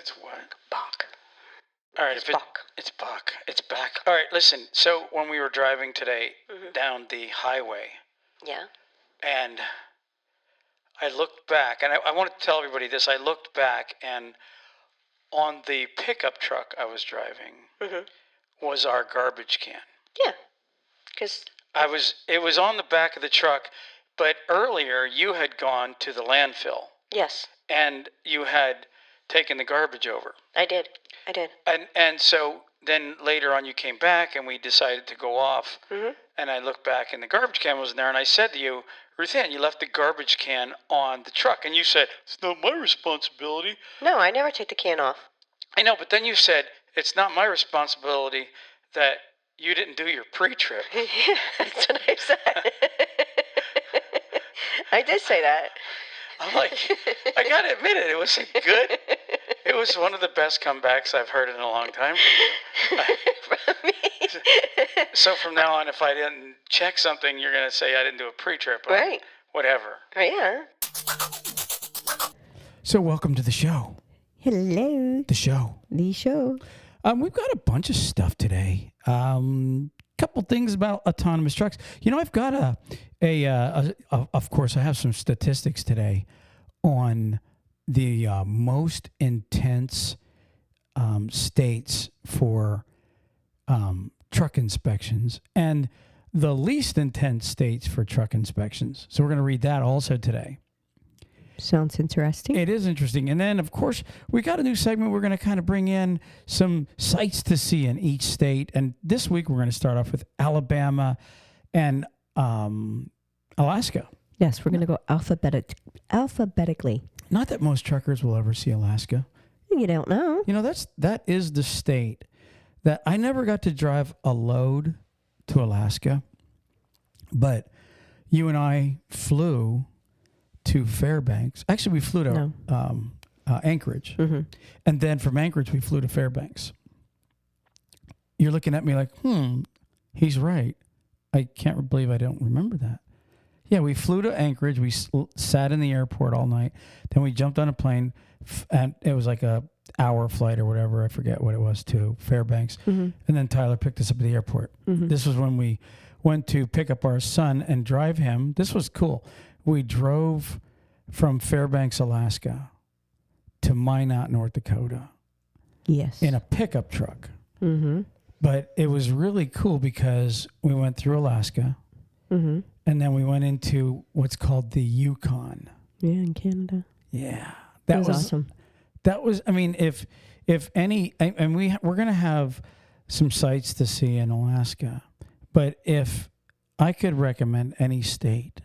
It's what? Bach. All right, It's Bach. It's Bach. It's back. All right, listen. So when we were driving today down the highway, Yeah. and I looked back, and I want to tell everybody this. I looked back, and on the pickup truck I was driving was our garbage can. Yeah. Because It was on the back of the truck, but earlier you had gone to the landfill. Yes. And you had taken the garbage over. I did. And so then later on you came back and we decided to go off. And I looked back and the garbage can wasn't there. And I said to you, Ruth Ann, you left the garbage can on the truck. And you said, it's not my responsibility. No, I never take the can off. I know, but then you said, it's not my responsibility that you didn't do your pre-trip. That's what I said. I did say that. I'm like, I got to admit it was good. It was one of the best comebacks I've heard in a long time from you. From me? So from now on, if I didn't check something, you're going to say I didn't do a pre-trip. Right. Whatever. Right, yeah. So welcome to the show. Hello. The show. We've got a bunch of stuff today. Couple things about autonomous trucks. You know, I've got of course, I have some statistics today on the most intense states for truck inspections and the least intense states for truck inspections. So we're going to read that also today. Sounds interesting. It is interesting. And then, of course, we got a new segment. We're going to kind of bring in some sights to see in each state. And this week, we're going to start off with Alabama and Alaska. Yes, we're going to go alphabetically. Not that most truckers will ever see Alaska. You don't know. You know, that is the state that I never got to drive a load to Alaska. But you and I flew to Fairbanks. Actually, we flew to Anchorage. And then from Anchorage, we flew to Fairbanks. You're looking at me like, he's right. I can't believe I don't remember that. Yeah, we flew to Anchorage. We sat in the airport all night. Then we jumped on a plane, and it was like a hour flight or whatever. I forget what it was, to Fairbanks. And then Tyler picked us up at the airport. This was when we went to pick up our son and drive him. This was cool. We drove from Fairbanks, Alaska to Minot, North Dakota. Yes. In a pickup truck. But it was really cool because we went through Alaska and then we went into what's called the Yukon. Yeah, in Canada. Yeah. That was awesome. That was, I mean, if any, and we're going to have some sights to see in Alaska, but if I could recommend any state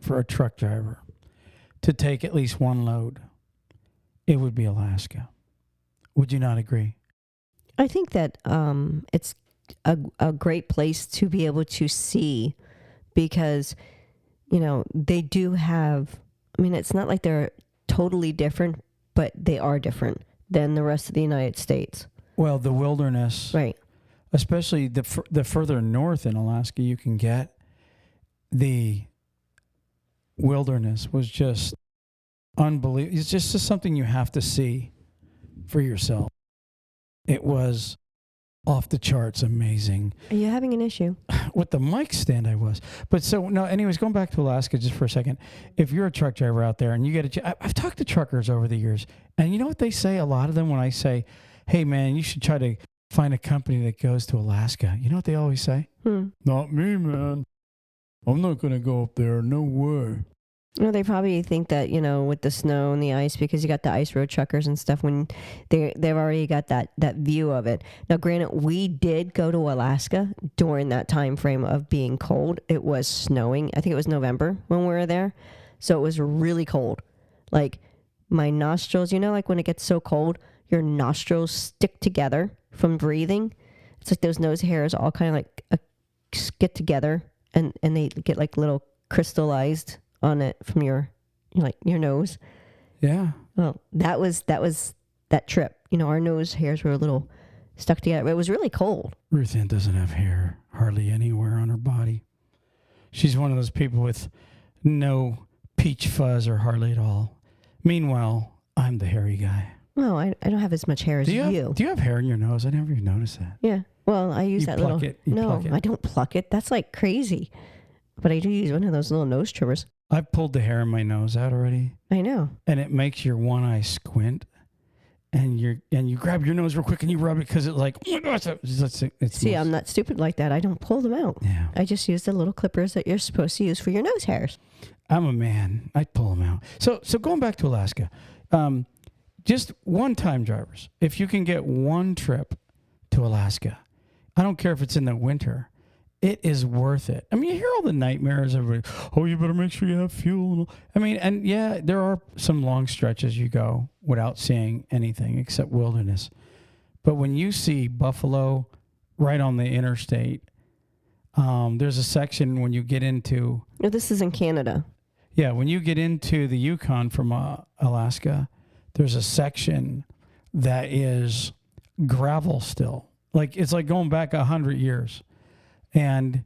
for a truck driver to take at least one load, it would be Alaska. Would you not agree? I think that it's a great place to be able to see because, you know, they do have, I mean, it's not like they're totally different, but they are different than the rest of the United States. Well, the wilderness, right? Especially the further north in Alaska you can get, the wilderness was just unbelievable. It's just something you have to see for yourself. It was off the charts amazing. Are you having an issue? With the mic stand I was. But so, no, anyways, going back to Alaska just for a second. If you're a truck driver out there and you get I've talked to truckers over the years, and you know what they say, a lot of them, when I say, hey, man, you should try to find a company that goes to Alaska. You know what they always say? Not me, man. I'm not going to go up there. No way. Well, they probably think that, you know, with the snow and the ice, because you got the ice road truckers and stuff, when they've already got that view of it. Now, granted, we did go to Alaska during that time frame of being cold. It was snowing. I think it was November when we were there. So it was really cold. Like my nostrils, you know, like when it gets so cold, your nostrils stick together from breathing. It's like those nose hairs all kind of like get together and they get like little crystallized on it from your nose. Yeah. Well, that was that trip. You know, our nose hairs were a little stuck together. It was really cold. Ruth Ann doesn't have hair hardly anywhere on her body. She's one of those people with no peach fuzz or hardly at all. Meanwhile, I'm the hairy guy. Well, I don't have as much hair as you. Do you have hair in your nose? I never even noticed that. Yeah. Well, I use You that pluck little. it. You No, pluck it. I don't pluck it. That's like crazy. But I do use one of those little nose trimmers. I've pulled the hair in my nose out already, I know. and it makes your one eye squint, and you grab your nose real quick and you rub it because it's like, oh my gosh, it's See, I'm not stupid like that. I don't pull them out. Yeah. I just use the little clippers that you're supposed to use for your nose hairs. I'm a man. I pull them out. So going back to Alaska, just one-time drivers. If you can get one trip to Alaska, I don't care if it's in the winter, it is worth it. I mean, you hear all the nightmares. Everybody, oh, you better make sure you have fuel. I mean, and yeah, there are some long stretches you go without seeing anything except wilderness. But when you see buffalo right on the interstate, there's a section when you get into... No, this is in Canada. Yeah, when you get into the Yukon from Alaska, there's a section that is gravel still. Like, it's like going back 100 years. And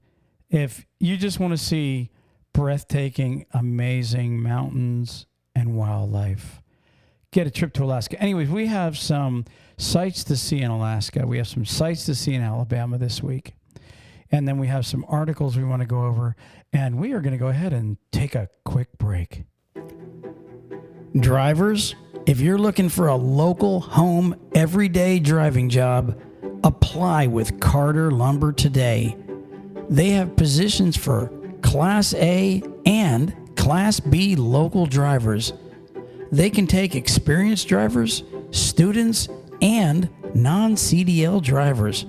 if you just want to see breathtaking, amazing mountains and wildlife, get a trip to Alaska. Anyways, we have some sights to see in Alaska. We have some sights to see in Alabama this week. And then we have some articles we want to go over. And we are going to go ahead and take a quick break. Drivers, if you're looking for a local, home, everyday driving job, apply with Carter Lumber today. They have positions for Class A and Class B local drivers. They can take experienced drivers, students, and non-CDL drivers.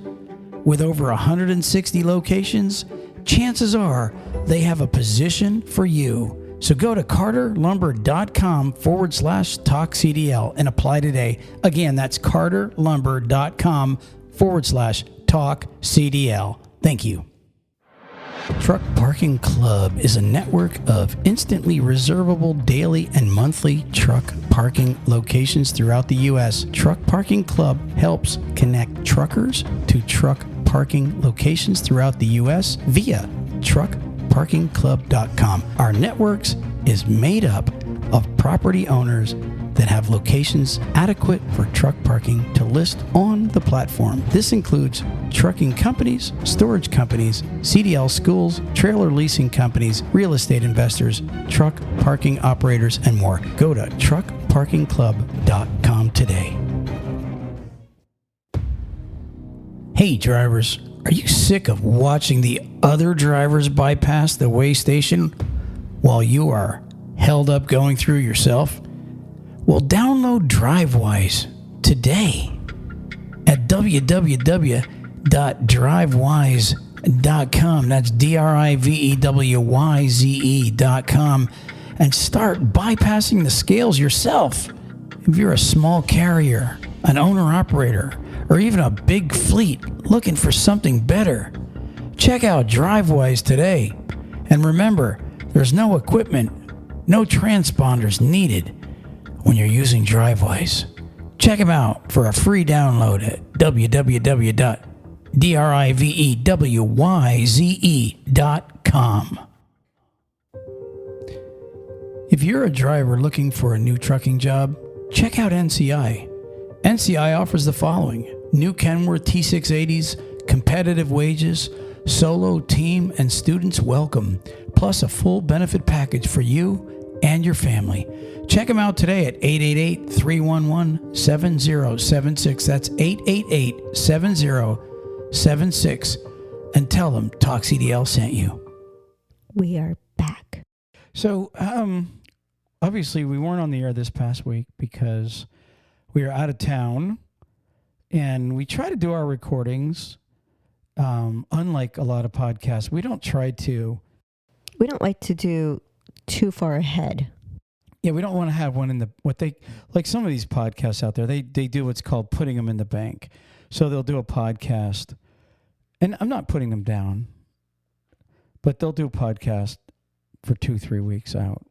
With over 160 locations, chances are they have a position for you. So go to carterlumber.com/TalkCDL and apply today. Again, that's carterlumber.com/TalkCDL. Thank you. Truck Parking Club is a network of instantly reservable daily and monthly truck parking locations throughout the U.S. Truck Parking Club helps connect truckers to truck parking locations throughout the U.S. via truckparkingclub.com. Our networks is made up of property owners that have locations adequate for truck parking to list on the platform. This includes trucking companies, storage companies, CDL schools, trailer leasing companies, real estate investors, truck parking operators, and more. Go to truckparkingclub.com today. Hey drivers, are you sick of watching the other drivers bypass the weigh station while you are held up going through yourself? Well, download Drivewyze today at www.drivewyze.com. That's DRIVEWYZE.com, and start bypassing the scales yourself. If you're a small carrier, an owner-operator, or even a big fleet looking for something better, check out Drivewyze today. And remember, there's no equipment, no transponders needed when you're using Drivewyze. Check them out for a free download at www.drivewyze.com. If you're a driver looking for a new trucking job, check out NCI. NCI offers the following: new Kenworth T680s, competitive wages, solo, team, and students welcome, plus a full benefit package for you and your family. Check them out today at 888-311-7076. That's 888-7076. And tell them TalkCDL sent you. We are back. So, obviously we weren't on the air this past week because we were out of town, and we try to do our recordings. Unlike a lot of podcasts, we don't like to do too far ahead. Yeah, we don't want to have one in the, like some of these podcasts out there, they do what's called putting them in the bank. So they'll do a podcast, and I'm not putting them down, but they'll do a podcast for 2-3 weeks out.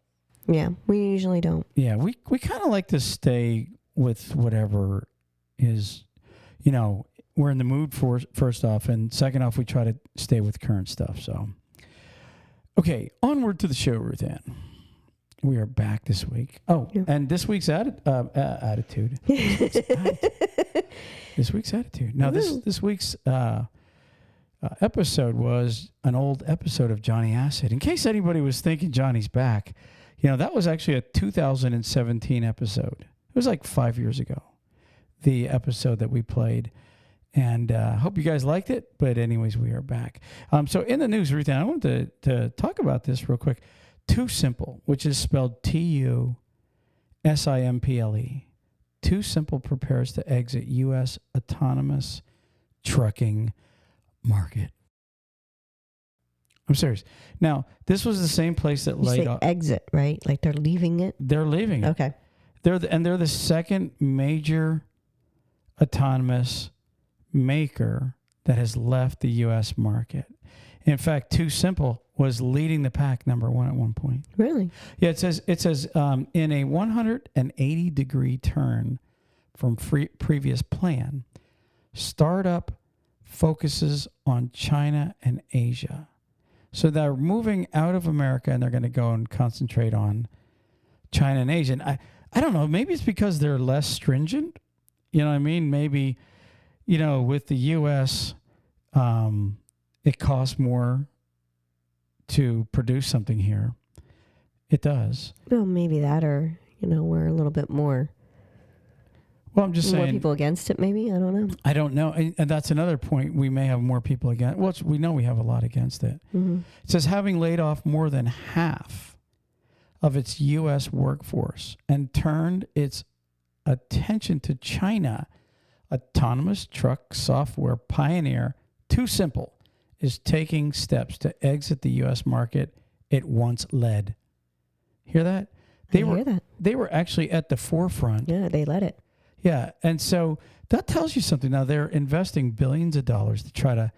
Yeah, we usually don't. Yeah, we kind of like to stay with whatever is, we're in the mood for, first off, and second off, we try to stay with current stuff. So, okay, onward to the show, Ruth Ann. We are back this week. Oh, Yeah. and this week's attitude. This week's attitude. Now, this week's episode was an old episode of Johnny Acid. In case anybody was thinking Johnny's back, that was actually a 2017 episode. It was like 5 years ago, the episode that we played. And hope you guys liked it. But anyways, we are back. So in the news, Ruth, I wanted to talk about this real quick. Too Simple, which is spelled TUSIMPLE. Too Simple prepares to exit U.S. autonomous trucking market. I'm serious. Now, this was the same place that laid off. Exit, right? Like they're leaving it? They're leaving it. Okay. They're the second major autonomous maker that has left the U.S. market. In fact, Too Simple was leading the pack, number one at one point. Really? Yeah, it says in a 180-degree turn from previous plan, startup focuses on China and Asia. So they're moving out of America and they're going to go and concentrate on China and Asia. And I don't know, maybe it's because they're less stringent. You know what I mean? Maybe, with the U.S., it costs more to produce something here. It does. Well, maybe that, or we're a little bit more. Well, I'm just saying. More people against it, maybe. I don't know. I don't know, and that's another point. We may have more people against. Well, we know we have a lot against it. Mm-hmm. It says having laid off more than half of its U.S. workforce and turned its attention to China, autonomous truck software pioneer Too Simple is taking steps to exit the U.S. market it once led. Hear that? Hear that. They were actually at the forefront. Yeah, they let it. Yeah, and so that tells you something. Now, they're investing billions of dollars to try to,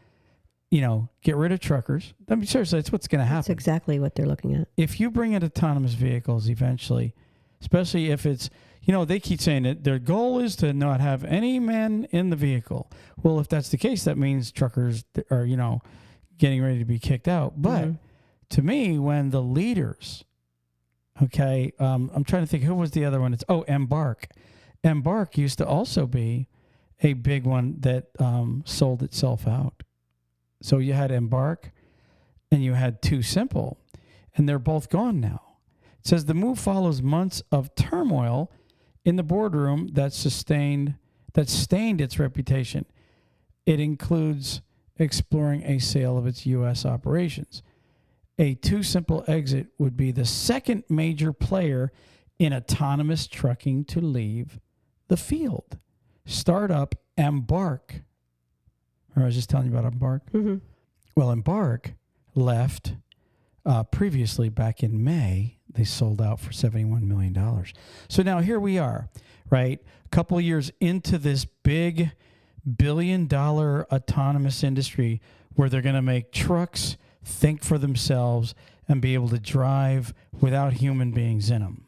get rid of truckers. I mean, seriously, that's what's going to happen. That's exactly what they're looking at. If you bring in autonomous vehicles eventually, especially if it's, they keep saying that their goal is to not have any man in the vehicle. Well, if that's the case, that means truckers are, getting ready to be kicked out. But to me, when the leaders, I'm trying to think, who was the other one? Embark. Embark used to also be a big one that sold itself out. So you had Embark and you had Too Simple, and they're both gone now. It says the move follows months of turmoil in the boardroom that stained its reputation. It includes exploring a sale of its U.S. operations. A Too Simple exit would be the second major player in autonomous trucking to leave the field. Startup Embark. Or I was just telling you about Embark. Mm-hmm. Well, Embark left previously back in May. They sold out for $71 million. So now here we are, right? A couple of years into this big billion-dollar autonomous industry where they're going to make trucks think for themselves and be able to drive without human beings in them.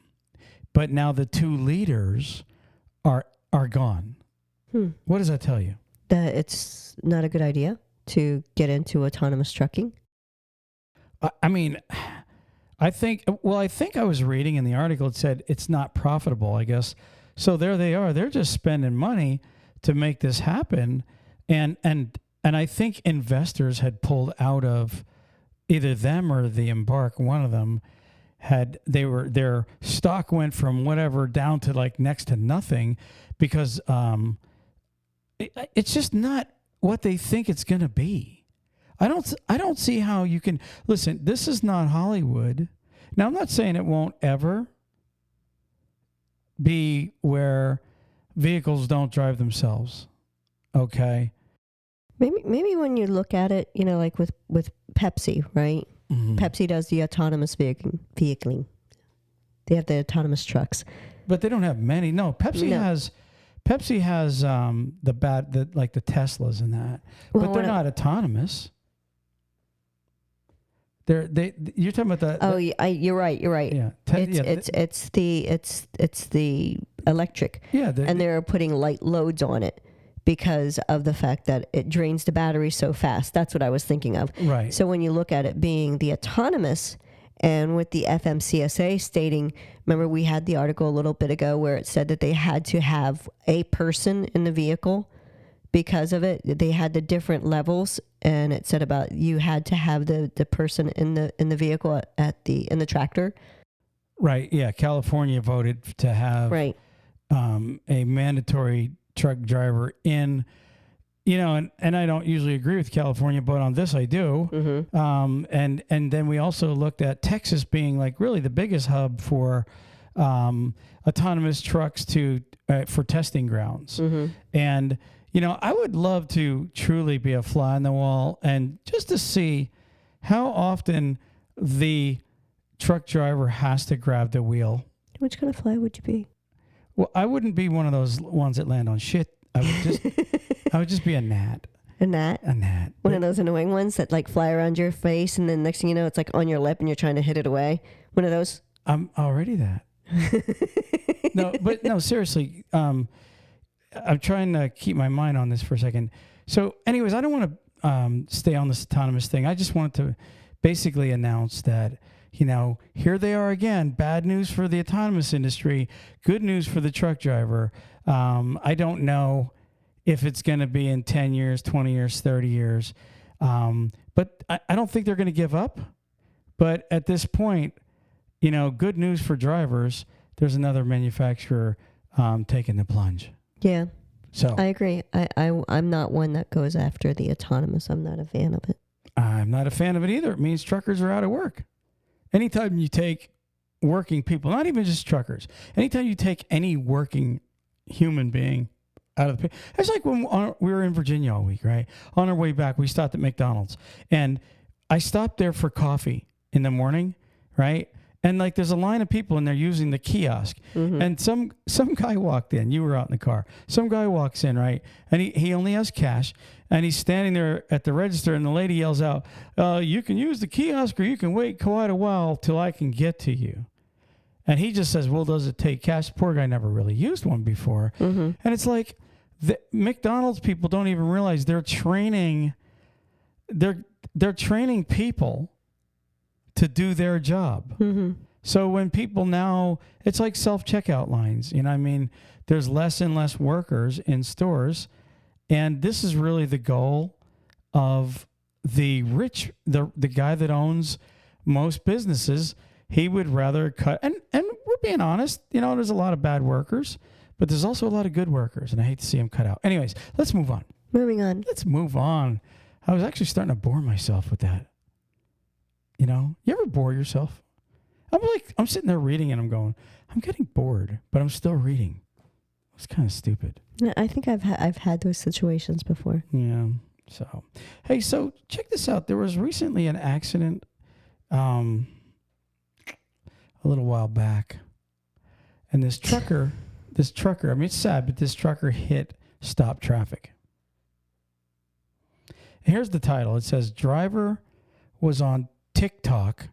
But now the two leaders are gone. What does that tell you? That it's not a good idea to get into autonomous trucking? I mean, I think I was reading in the article, it said it's not profitable, I guess. So there they are. They're just spending money to make this happen. And I think investors had pulled out of either them or the Embark. One of them their stock went from whatever down to like next to nothing because it's just not what they think it's going to be. I don't see how you can listen. This is not Hollywood. Now, I'm not saying it won't ever be where vehicles don't drive themselves. Okay. Maybe when you look at it, like with Pepsi, right? Mm-hmm. Pepsi does the autonomous vehicling. They have the autonomous trucks, but they don't have many. No, Pepsi has the Teslas and that, but they're not autonomous. You're talking about the. Oh, you're right. Yeah, it's the electric. Yeah, and they're putting light loads on it because of the fact that it drains the battery so fast. That's what I was thinking of. Right. So when you look at it being the autonomous, And with the FMCSA stating, remember we had the article a little bit ago where it said that they had to have a person in the vehicle because of it. They had the different levels, and it said about you had to have the person in the vehicle in the tractor. Right. Yeah. California voted to have Right. A mandatory truck driver in, and I don't usually agree with California, but on this I do. Mm-hmm. And then we also looked at Texas being like really the biggest hub for autonomous trucks for testing grounds. Mm-hmm. And, I would love to truly be a fly on the wall and just to see how often the truck driver has to grab the wheel. Which kind of fly would you be? Well, I wouldn't be one of those ones that land on shit. I would just be a gnat. A gnat? A gnat. One of those annoying ones that like fly around your face, and then next thing you know, it's like on your lip and you're trying to hit it away. One of those? I'm already that. No, seriously. I'm trying to keep my mind on this for a second. So anyways, I don't want to stay on this autonomous thing. I just wanted to basically announce that, here they are again. Bad news for the autonomous industry. Good news for the truck driver. I don't know if it's going to be in 10 years, 20 years, 30 years. But I don't think they're going to give up. But at this point, good news for drivers. There's another manufacturer taking the plunge. Yeah. So I agree. I'm not one that goes after the autonomous. I'm not a fan of it. I'm not a fan of it either. It means truckers are out of work. Anytime you take working people, not even just truckers, anytime you take any working human being out of the picture. It's like when we were in Virginia all week, right? On our way back, we stopped at McDonald's. And I stopped there for coffee in the morning, right? And like there's a line of people and they're using the kiosk. Mm-hmm. And some guy walked in. You were out in the car. Some guy walks in, right? And he only has cash. And he's standing there at the register and the lady yells out, you can use the kiosk or you can wait quite a while till I can get to you. And he just says, well, does it take cash? Poor guy never really used one before. Mm-hmm. And it's like the McDonald's people don't even realize they're training people to do their job. Mm-hmm. So when people now, it's like self-checkout lines. There's less and less workers in stores. And this is really the goal of the rich, the guy that owns most businesses. He would rather cut, and we're being honest, there's a lot of bad workers, but there's also a lot of good workers, and I hate to see them cut out. Anyways, let's move on. Moving on. Let's move on. I was actually starting to bore myself with that. You ever bore yourself? I'm sitting there reading and I'm going, I'm getting bored, but I'm still reading. It's kind of stupid. Yeah, I think I've had those situations before. Yeah. So, hey, check this out. There was recently an accident, a little while back, and this trucker, I mean, it's sad, but this trucker hit stop traffic. And here's the title. It says, driver was on TikTok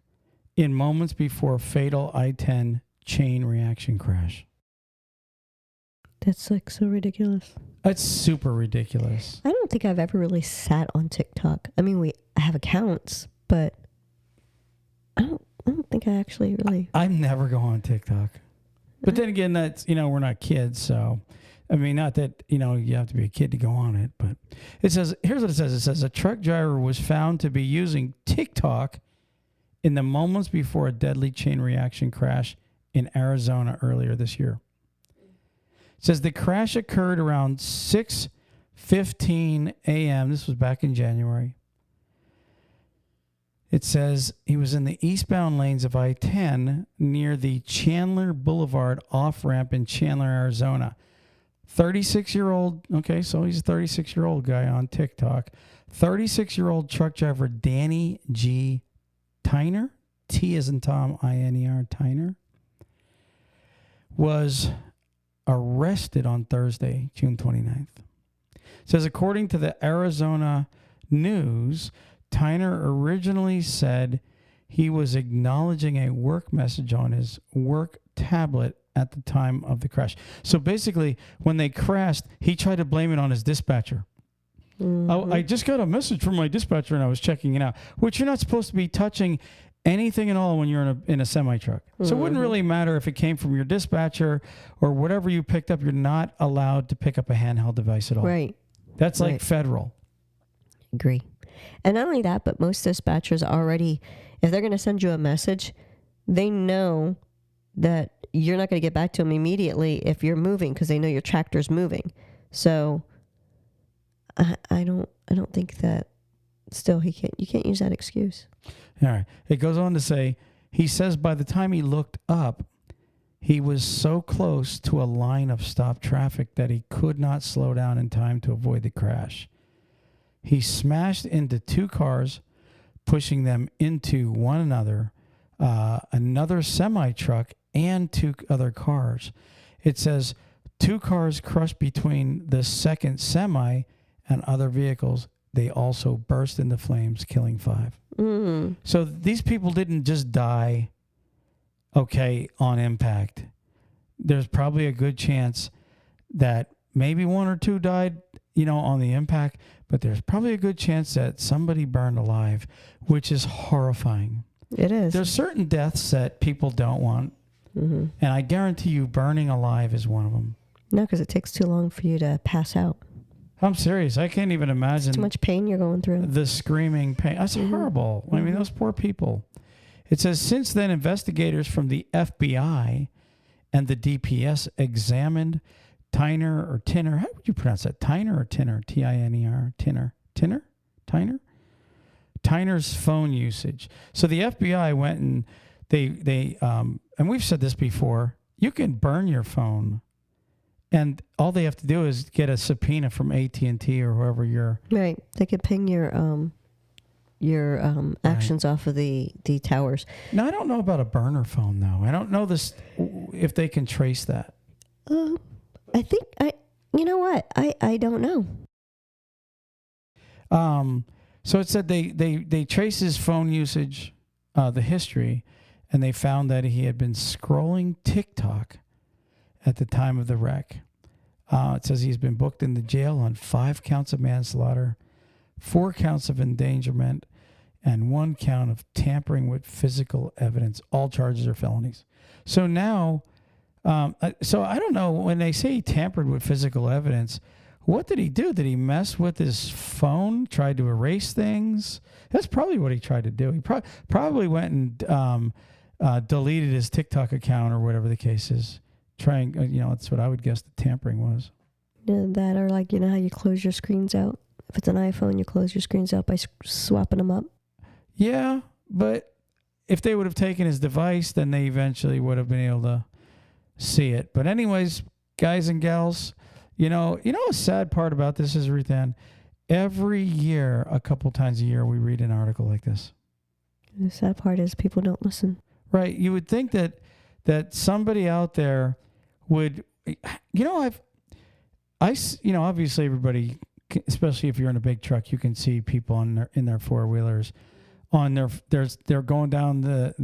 in moments before fatal I-10 chain reaction crash. That's like so ridiculous. That's super ridiculous. I don't think I've ever really sat on TikTok. I mean, we have accounts, but I don't think I actually really. I never go on TikTok. But then again, that's, we're not kids, so I mean, not that, you have to be a kid to go on it, but it says, here's what it says. It says a truck driver was found to be using TikTok in the moments before a deadly chain reaction crash in Arizona earlier this year. It says the crash occurred around 6:15 a.m. This was back in January. It says he was in the eastbound lanes of I-10 near the Chandler Boulevard off-ramp in Chandler, Arizona. 36-year-old, okay, so he's a 36-year-old guy on TikTok. 36-year-old truck driver Danny G. Tyner, T as in Tom, I-N-E-R, Tyner, was arrested on Thursday, June 29th. It says, according to the Arizona News, Tyner originally said he was acknowledging a work message on his work tablet at the time of the crash. So basically, when they crashed, he tried to blame it on his dispatcher. Mm-hmm. I just got a message from my dispatcher and I was checking it out, which you're not supposed to be touching anything at all when you're in a semi truck. So it wouldn't really matter if it came from your dispatcher or whatever you picked up. You're not allowed to pick up a handheld device at all. Right. That's like federal. Agree. And not only that, but most dispatchers already, if they're going to send you a message, they know that you're not going to get back to them immediately if you're moving because they know your tractor's moving. So I don't think that still you can't use that excuse. All right. It goes on to say, he says by the time he looked up, he was so close to a line of stopped traffic that he could not slow down in time to avoid the crash. He smashed into two cars, pushing them into one another, another semi-truck, and two other cars. It says 2 cars crushed between the second semi and other vehicles. They also burst into flames, killing 5. So these people didn't just die, on impact. There's probably a good chance that maybe 1 or 2 died, on the impact, but there's probably a good chance that somebody burned alive, which is horrifying. It is. There's certain deaths that people don't want, and I guarantee you burning alive is one of them. No, because it takes too long for you to pass out. I'm serious. I can't even imagine Too much pain you're going through. the screaming pain. That's horrible. I mean, those poor people. It says, since then, investigators from the FBI and the DPS examined Tyner or Tinner. How would you pronounce that? Tyner or Tinner? T-I-N-E-R. Tinner? Tyner? Tyner's phone usage. So the FBI went and they and we've said this before, you can burn your phone and all they have to do is get a subpoena from AT&T or whoever you're... Right. They could ping your actions off of the towers. Now, I don't know about a burner phone, though. I don't know this if they can trace that. I think you know what? I don't know. So it said they traced his phone usage, the history, and they found that he had been scrolling TikTok at the time of the wreck. It says he's been booked in the jail on 5 counts of manslaughter, 4 counts of endangerment, and 1 count of tampering with physical evidence. All charges are felonies. So now, so I don't know, when they say he tampered with physical evidence, what did he do? Did he mess with his phone, tried to erase things? That's probably what he tried to do. He probably went and deleted his TikTok account or whatever the case is. Trying, that's what I would guess the tampering was. Yeah, that or like, how you close your screens out? If it's an iPhone, you close your screens out by swapping them up. Yeah, but if they would have taken his device, then they eventually would have been able to see it. But anyways, guys and gals, a sad part about this is, Ruthann, every year, a couple times a year, we read an article like this. The sad part is people don't listen. Right. You would think that somebody out there would, obviously everybody, especially if you're in a big truck, you can see people in their 4-wheelers on they're going down the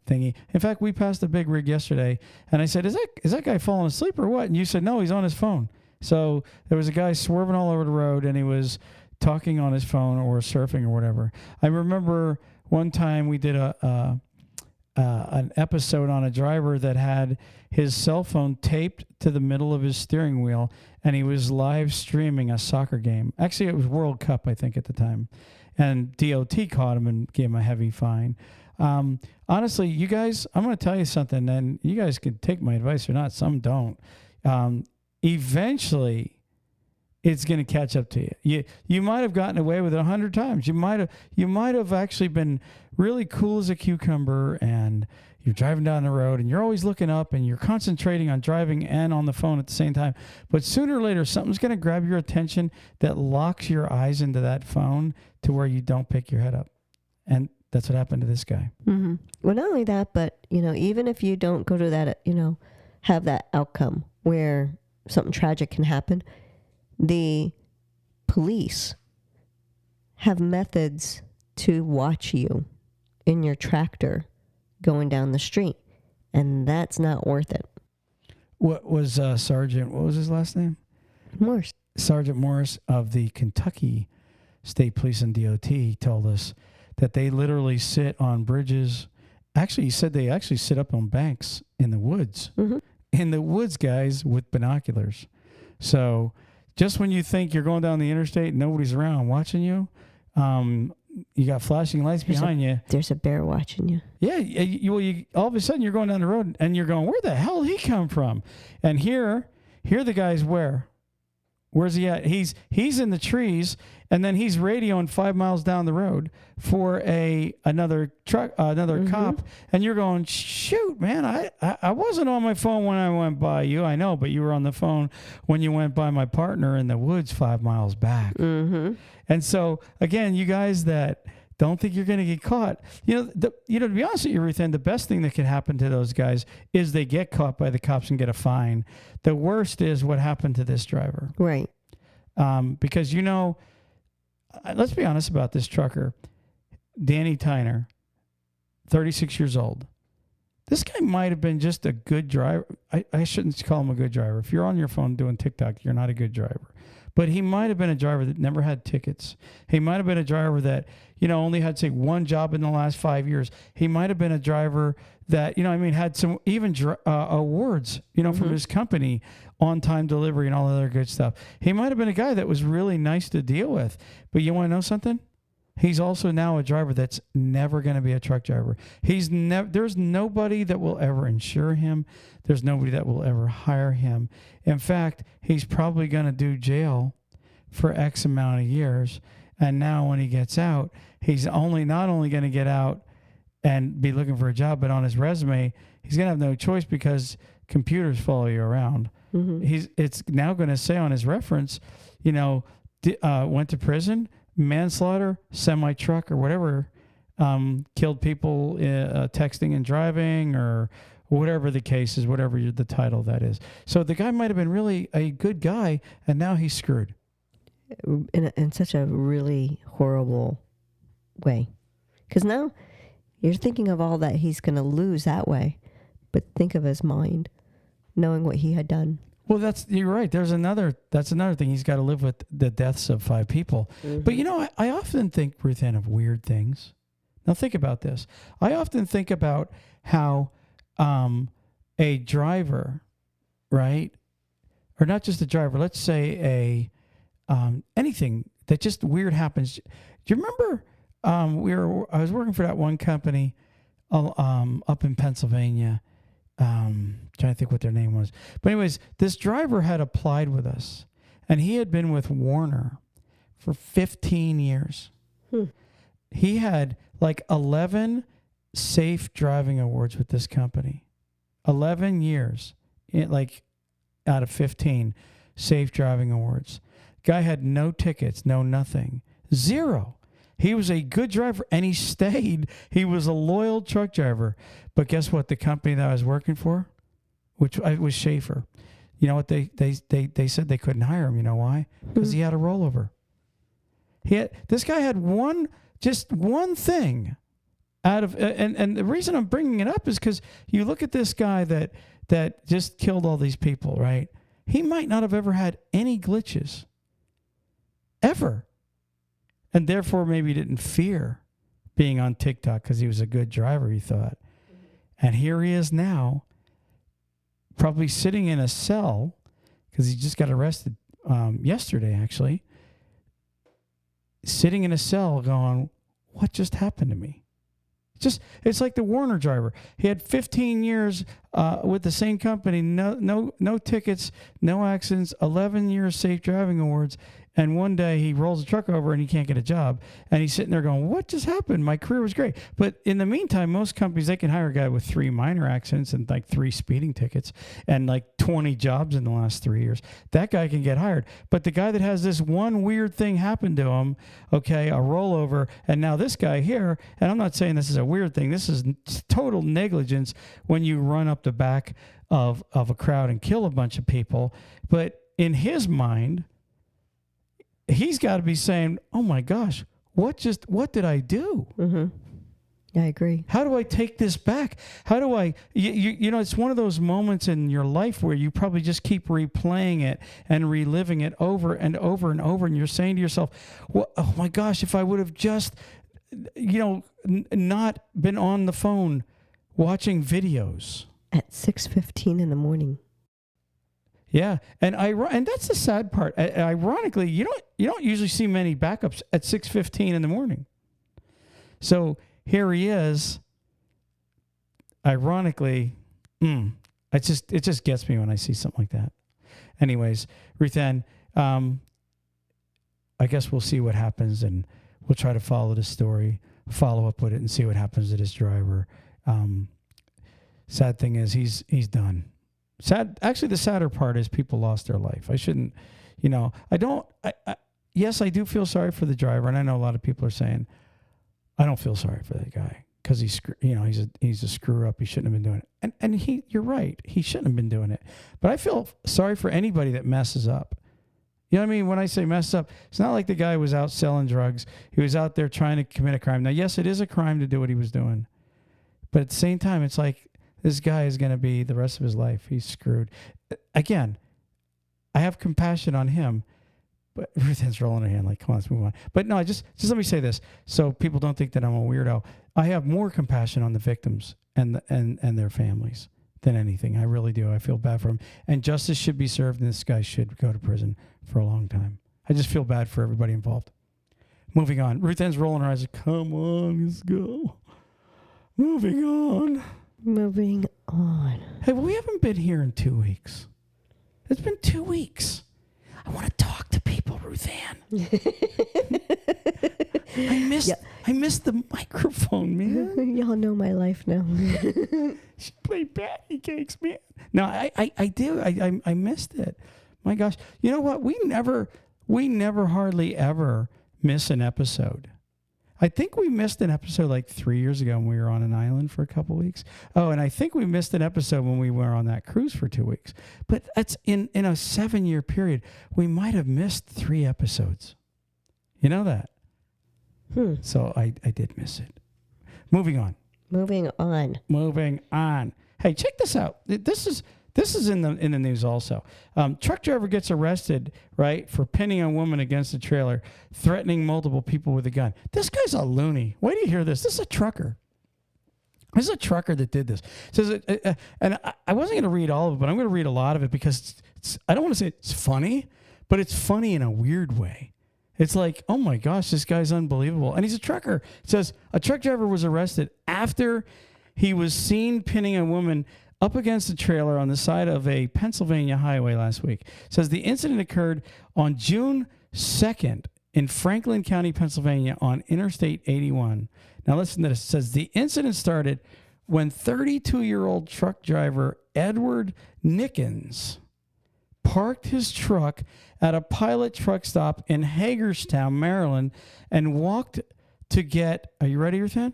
thingy. In fact, we passed a big rig yesterday, and I said, "Is that guy falling asleep or what?" And you said, "No, he's on his phone." So there was a guy swerving all over the road, and he was talking on his phone or surfing or whatever. I remember one time we did an episode on a driver that had his cell phone taped to the middle of his steering wheel, and he was live streaming a soccer game. Actually, it was World Cup, I think, at the time. And DOT caught him and gave him a heavy fine. Honestly, you guys, I'm going to tell you something, and you guys can take my advice or not. Some don't. Eventually, it's going to catch up to you. You might have gotten away with it 100 times. You might have actually been really cool as a cucumber, and you're driving down the road, and you're always looking up, and you're concentrating on driving and on the phone at the same time. But sooner or later, something's going to grab your attention that locks your eyes into that phone to where you don't pick your head up. And that's what happened to this guy. Mm-hmm. Well, not only that, but, even if you don't go to that, have that outcome where something tragic can happen, the police have methods to watch you in your tractor going down the street, and that's not worth it. What was Sergeant, what was his last name? Morse. Sergeant Morris of the Kentucky State Police and DOT told us that they literally sit on bridges. Actually, he said they actually sit up on banks in the woods. Mm-hmm. In the woods, guys, with binoculars. So just when you think you're going down the interstate and nobody's around watching you, you got flashing lights behind you. There's a bear watching you. Yeah, you all of a sudden you're going down the road and you're going, where the hell did he come from? And here the guy's where? Where's he at? He's in the trees, and then he's radioing 5 miles down the road for another truck, another cop, and you're going, shoot, man, I wasn't on my phone when I went by you. I know, but you were on the phone when you went by my partner in the woods 5 miles back. Mm-hmm. And so again, you guys that don't think you're going to get caught, to be honest with you, Ruth Ann, the best thing that can happen to those guys is they get caught by the cops and get a fine. The worst is what happened to this driver. Right. Because, let's be honest about this trucker, Danny Tyner, 36 years old. This guy might have been just a good driver. I shouldn't call him a good driver. If you're on your phone doing TikTok, you're not a good driver. But he might have been a driver that never had tickets. He might have been a driver that, only had, say, one job in the last 5 years. He might have been a driver that, had some even awards, from his company, on-time delivery and all that other good stuff. He might have been a guy that was really nice to deal with. But you want to know something? He's also now a driver that's never going to be a truck driver. There's nobody that will ever insure him. There's nobody that will ever hire him. In fact, he's probably going to do jail for X amount of years. And now when he gets out, he's not only going to get out and be looking for a job, but on his resume, he's going to have no choice because computers follow you around. Mm-hmm. It's now going to say on his reference, went to prison, manslaughter, semi-truck or whatever, killed people texting and driving or whatever the case is, whatever the title that is. So the guy might have been really a good guy, and now he's screwed. In such a really horrible way. Because now you're thinking of all that he's going to lose that way. But think of his mind, knowing what he had done. Well, you're right. That's another thing. He's got to live with the deaths of 5 people. Mm-hmm. But I often think, Ruth Ann, of weird things. Now think about this. I often think about how a driver, right? Or not just a driver, let's say anything that just weird happens. Do you remember I was working for that one company up in Pennsylvania. Trying to think what their name was. But anyways, this driver had applied with us, and he had been with Warner for 15 years. He had like 11 safe driving awards with this company. 11 years, out of 15 safe driving awards. Guy had no tickets, no nothing. 0. He was a good driver, and he stayed. He was a loyal truck driver. But guess what? The company that I was working for, which was Schaefer, you know what? They said they couldn't hire him. You know why? Because he had a rollover. This guy had just one thing out of, and the reason I'm bringing it up is because you look at this guy that just killed all these people, right? He might not have ever had any glitches, ever. And therefore, maybe didn't fear being on TikTok because he was a good driver, he thought. And here he is now, probably sitting in a cell because he just got arrested yesterday, actually. Sitting in a cell going, what just happened to me? It's like the Warner driver. He had 15 years with the same company, no tickets, no accidents, 11 years safe driving awards. And one day he rolls a truck over and he can't get a job. And he's sitting there going, what just happened? My career was great. But in the meantime, most companies, they can hire a guy with 3 minor accidents and 3 speeding tickets and 20 jobs in the last 3 years. That guy can get hired. But the guy that has this one weird thing happen to him, okay, a rollover, and now this guy here, and I'm not saying this is a weird thing. This is total negligence when you run up the back of a crowd and kill a bunch of people. But in his mind, he's got to be saying, oh my gosh, what did I do? Mm-hmm. I agree. How do I take this back? How do I, it's one of those moments in your life where you probably just keep replaying it and reliving it over and over and over. And you're saying to yourself, well, oh my gosh, if I would have just not been on the phone watching videos At 6:15 in the morning. Yeah, and that's the sad part. Ironically, you don't usually see many backups at 6:15 in the morning. So here he is. Ironically, it just gets me when I see something like that. Anyways, Ruth Ann, I guess we'll see what happens, and we'll try to follow the story, follow up with it, and see what happens to this driver. Sad thing is, he's done. Actually, the sadder part is people lost their life. I shouldn't, yes, I do feel sorry for the driver, and I know a lot of people are saying, I don't feel sorry for that guy because he's a screw up. He shouldn't have been doing it, and you're right, he shouldn't have been doing it. But I feel sorry for anybody that messes up. You know what I mean? When I say mess up, it's not like the guy was out selling drugs. He was out there trying to commit a crime. Now, yes, it is a crime to do what he was doing, but at the same time, it's like, this guy is going to be the rest of his life. He's screwed. Again, I have compassion on him, but Ruth Ann's rolling her hand like, come on, let's move on. But no, just let me say this so people don't think that I'm a weirdo. I have more compassion on the victims and their families than anything. I really do. I feel bad for them. And justice should be served, and this guy should go to prison for a long time. I just feel bad for everybody involved. Moving on. Ruth Ann's rolling her eyes like, come on, let's go. Moving on. Hey, well, we haven't been here in 2 weeks. It's been 2 weeks. I want to talk to people, Ruth Ann. I missed the microphone, man. Y'all know my life now. She played patty cakes, man. No, I do. I missed it. My gosh. You know what? We never hardly ever miss an episode. I think we missed an episode like 3 years ago when we were on an island for a couple weeks. Oh, and I think we missed an episode when we were on that cruise for 2 weeks. But that's in a 7-year period. We might have missed 3 episodes. You know that? So I did miss it. Moving on. Hey, check this out. This is in the news also. Truck driver gets arrested, right, for pinning a woman against a trailer, threatening multiple people with a gun. This guy's a loony. Wait till you hear this. This is a trucker. This is a trucker that did this. It says, and I wasn't going to read all of it, but I'm going to read a lot of it because I don't want to say it's funny, but it's funny in a weird way. It's like, oh my gosh, this guy's unbelievable. And he's a trucker. It says a truck driver was arrested after he was seen pinning a woman up against a trailer on the side of a Pennsylvania highway last week. It says the incident occurred on June 2nd in Franklin County, Pennsylvania on Interstate 81. Now listen to this. It says the incident started when 32-year-old truck driver Edward Nickens parked his truck at a Pilot truck stop in Hagerstown, Maryland, and walked to get, are you ready, Ruth Ann?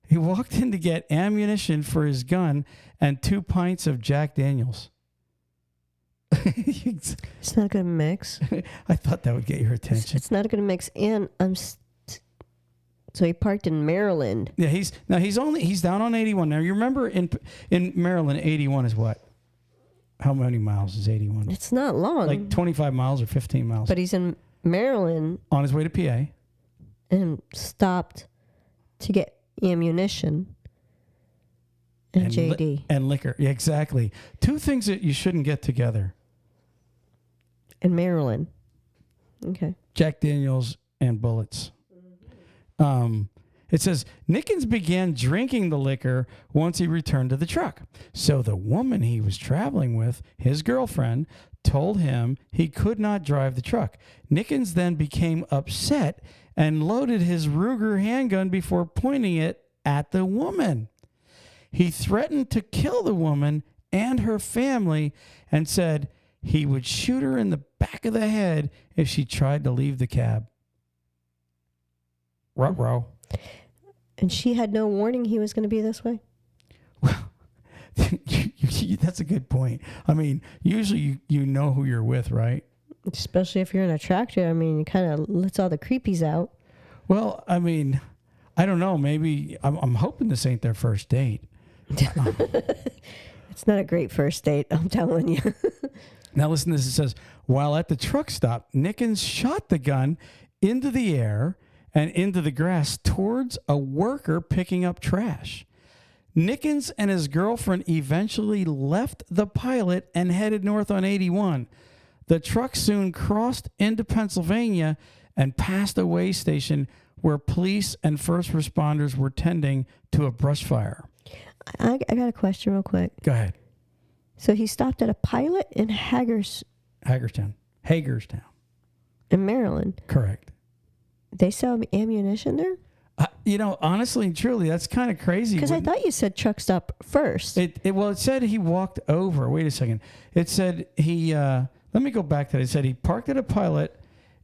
He walked in to get ammunition for his gun and 2 pints of Jack Daniels. It's not a good mix. I thought that would get your attention. It's not a good mix. And so he parked in Maryland. Yeah, he's down on 81. Now you remember in Maryland, 81 is what? How many miles is 81? It's not long. Like 25 miles or 15 miles. But he's in Maryland. On his way to PA. And stopped to get ammunition and JD. And liquor. Yeah, exactly. 2 things that you shouldn't get together. In Maryland. Okay. Jack Daniels and bullets. It says, Nickens began drinking the liquor once he returned to the truck. So the woman he was traveling with, his girlfriend, told him he could not drive the truck. Nickens then became upset and loaded his Ruger handgun before pointing it at the woman. He threatened to kill the woman and her family and said he would shoot her in the back of the head if she tried to leave the cab. Ruh-roh. And she had no warning he was going to be this way? Well, that's a good point. I mean, usually you know who you're with, right? Especially if you're in a tractor. I mean, it kind of lets all the creepies out. Well, I mean, I don't know. Maybe I'm hoping this ain't their first date. It's not a great first date, I'm telling you. Now listen to this. It says, while at the truck stop, Nickens shot the gun into the air and into the grass towards a worker picking up trash. Nickens and his girlfriend eventually left the pilot and headed north on 81. The truck soon crossed into Pennsylvania and passed a way station where police and first responders were tending to a brush fire. I got a question real quick. Go ahead. So he stopped at a pilot in Hagerstown. in Maryland. Correct. They sell ammunition there? Honestly and truly, that's kind of crazy. Because I thought you said truck stop first. It said he walked over. Wait a second. It said he, let me go back to that. It said he parked at a pilot,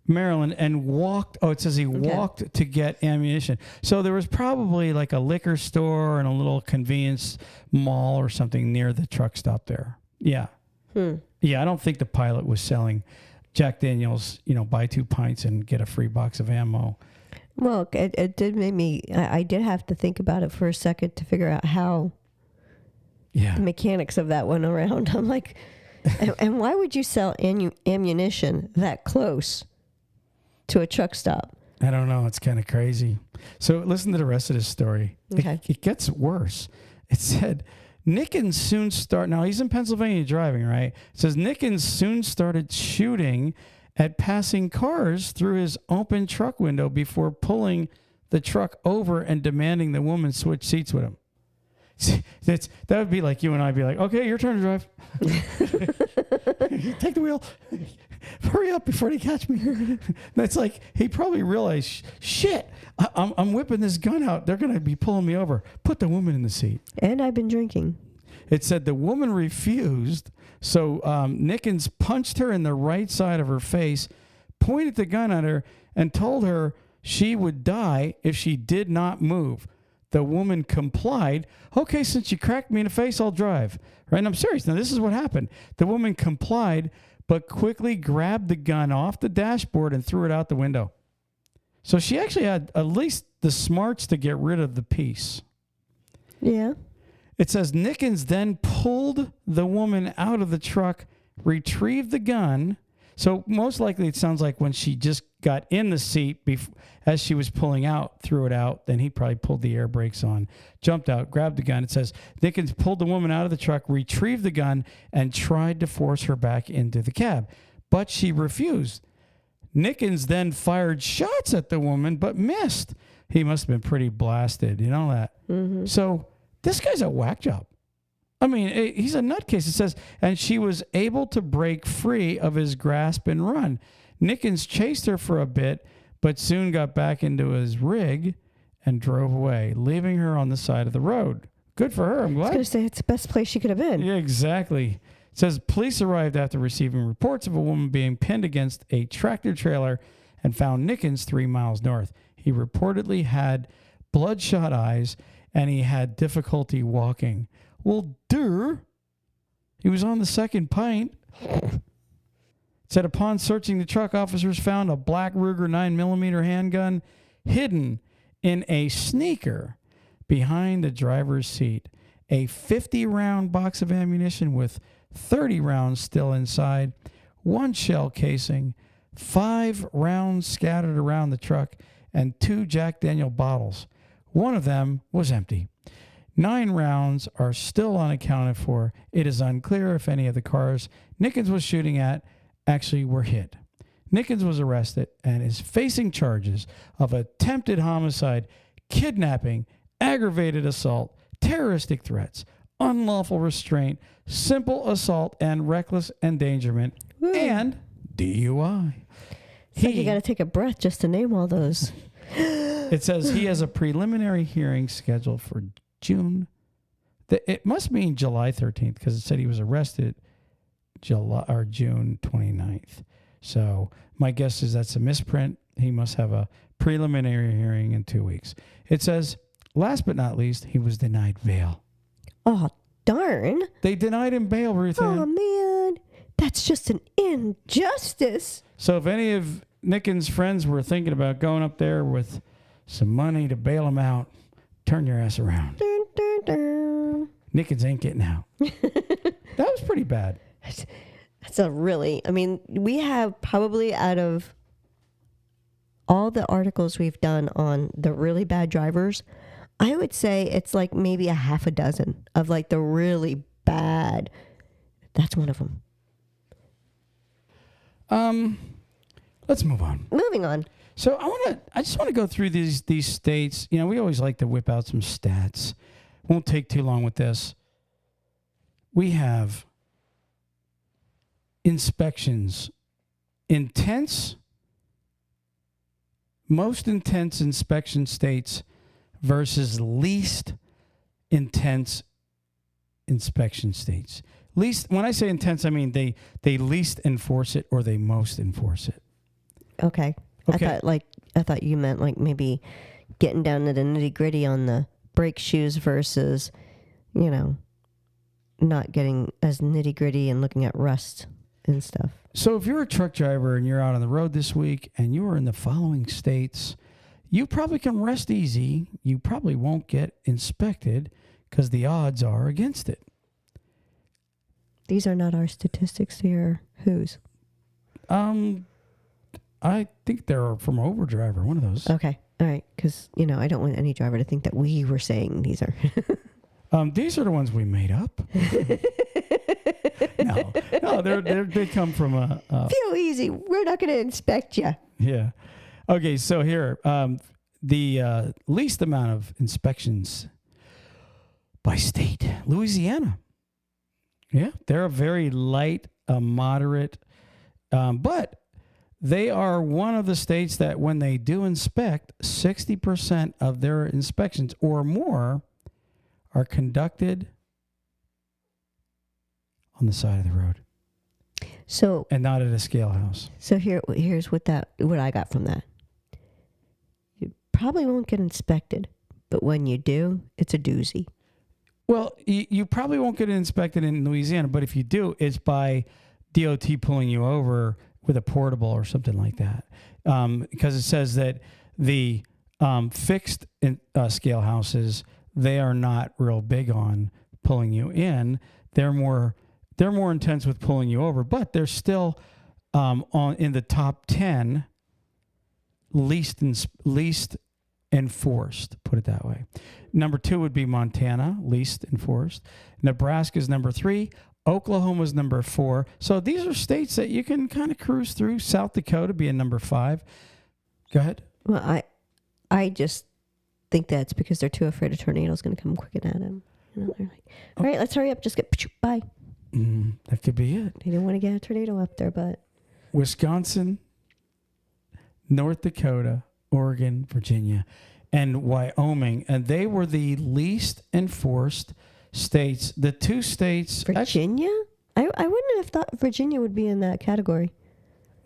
Maryland, and walked. Oh, it says he walked to get ammunition. So there was probably like a liquor store and a little convenience mall or something near the truck stop there. Yeah. Yeah, I don't think the pilot was selling Jack Daniels, buy 2 pints and get a free box of ammo. Well, it did make me, I did have to think about it for a second to figure out how the mechanics of that went around. I'm like, and why would you sell ammunition that close to a truck stop? I don't know. It's kind of crazy. So listen to the rest of this story. Okay. It gets worse. It said, Nickens soon now he's in Pennsylvania driving, right? It says Nickens soon started shooting at passing cars through his open truck window before pulling the truck over and demanding the woman switch seats with him. That would be like you and I be like, okay, your turn to drive. Take the wheel. Hurry up before they catch me. That's like, he probably realized, shit, I'm whipping this gun out. They're going to be pulling me over. Put the woman in the seat. And I've been drinking. It said the woman refused. So Nickens punched her in the right side of her face, pointed the gun at her, and told her she would die if she did not move. The woman complied. Okay, since you cracked me in the face, I'll drive. Right? And I'm serious. Now, this is what happened. The woman complied, but quickly grabbed the gun off the dashboard and threw it out the window. So she actually had at least the smarts to get rid of the piece. Yeah. It says Nickens then pulled the woman out of the truck, retrieved the gun. So most likely it sounds like when she just got in the seat as she was pulling out, threw it out. Then he probably pulled the air brakes on, jumped out, grabbed the gun. It says Nickens pulled the woman out of the truck, retrieved the gun, and tried to force her back into the cab. But she refused. Nickens then fired shots at the woman, but missed. He must have been pretty blasted. You know that? Mm-hmm. So this guy's a whack job. I mean, he's a nutcase. It says, and she was able to break free of his grasp and run. Nickens chased her for a bit, but soon got back into his rig and drove away, leaving her on the side of the road. Good for her. I'm glad. I was going to say, it's the best place she could have been. Yeah, exactly. It says police arrived after receiving reports of a woman being pinned against a tractor trailer and found Nickens 3 miles north. He reportedly had bloodshot eyes and he had difficulty walking. Well, he was on the second pint. It said upon searching the truck, officers found a black Ruger 9mm handgun hidden in a sneaker behind the driver's seat. A 50-round box of ammunition with 30 rounds still inside, 1 shell casing, 5 rounds scattered around the truck, and 2 Jack Daniel bottles. One of them was empty. 9 rounds are still unaccounted for. It is unclear if any of the cars Nickens was shooting at actually were hit. Nickens was arrested and is facing charges of attempted homicide, kidnapping, aggravated assault, terroristic threats, unlawful restraint, simple assault and reckless endangerment, and DUI. You got to take a breath just to name all those. It says he has a preliminary hearing scheduled for June. It must mean July 13th because it said he was arrested June 29th. So my guess is that's a misprint. He must have a preliminary hearing in 2 weeks. It says, last but not least, he was denied bail. Oh, darn. They denied him bail, Ruth Ann. Oh, man. That's just an injustice. So if any of Nickens' friends were thinking about going up there with some money to bail him out, turn your ass around. Dun, dun, dun. Nickens ain't getting out. That was pretty bad. That's a really, I mean, we have probably out of all the articles we've done on the really bad drivers, I would say it's like maybe a half a dozen of like the really bad. That's one of them. Let's move on. Moving on. So I just want to go through these states. You know, we always like to whip out some stats. Won't take too long with this. We have inspections, most intense inspection states versus least intense inspection states. Least, when I say intense, I mean they least enforce it or they most enforce it. Okay. I thought you meant like maybe getting down to the nitty gritty on the brake shoes versus, you know, not getting as nitty gritty and looking at rust and stuff. So if you're a truck driver and you're out on the road this week and you are in the following states, you probably can rest easy. You probably won't get inspected because the odds are against it. These are not our statistics. They are whose? I think they're from Overdriver, one of those. Okay. All right. Because, you know, I don't want any driver to think that we were saying these are. These are the ones we made up. No, they come from a. Feel easy. We're not going to inspect you. Yeah. Okay, so here, the least amount of inspections by state, Louisiana. Yeah, they're a very light, moderate, but they are one of the states that when they do inspect, 60% of their inspections or more are conducted on the side of the road. So and not at a scale house. So here's what I got from that. You probably won't get inspected, but when you do, it's a doozy. Well, you probably won't get inspected in Louisiana, but if you do, it's by DOT pulling you over with a portable or something like that. Because it says that the fixed scale houses, they are not real big on pulling you in. They're more intense with pulling you over, but they're still in the top 10 least enforced, put it that way. Number 2 would be Montana, least enforced. Nebraska's number 3. Oklahoma's number 4. So these are states that you can kind of cruise through. South Dakota being number 5. Go ahead. Well, I just think that's because they're too afraid a tornado's going to come quick at them. You know, they're like, all right, let's hurry up, just get by. That could be it. They didn't want to get a tornado up there, but Wisconsin, North Dakota, Oregon, Virginia, and Wyoming, and they were the least enforced states. The 2 states... Virginia? I wouldn't have thought Virginia would be in that category.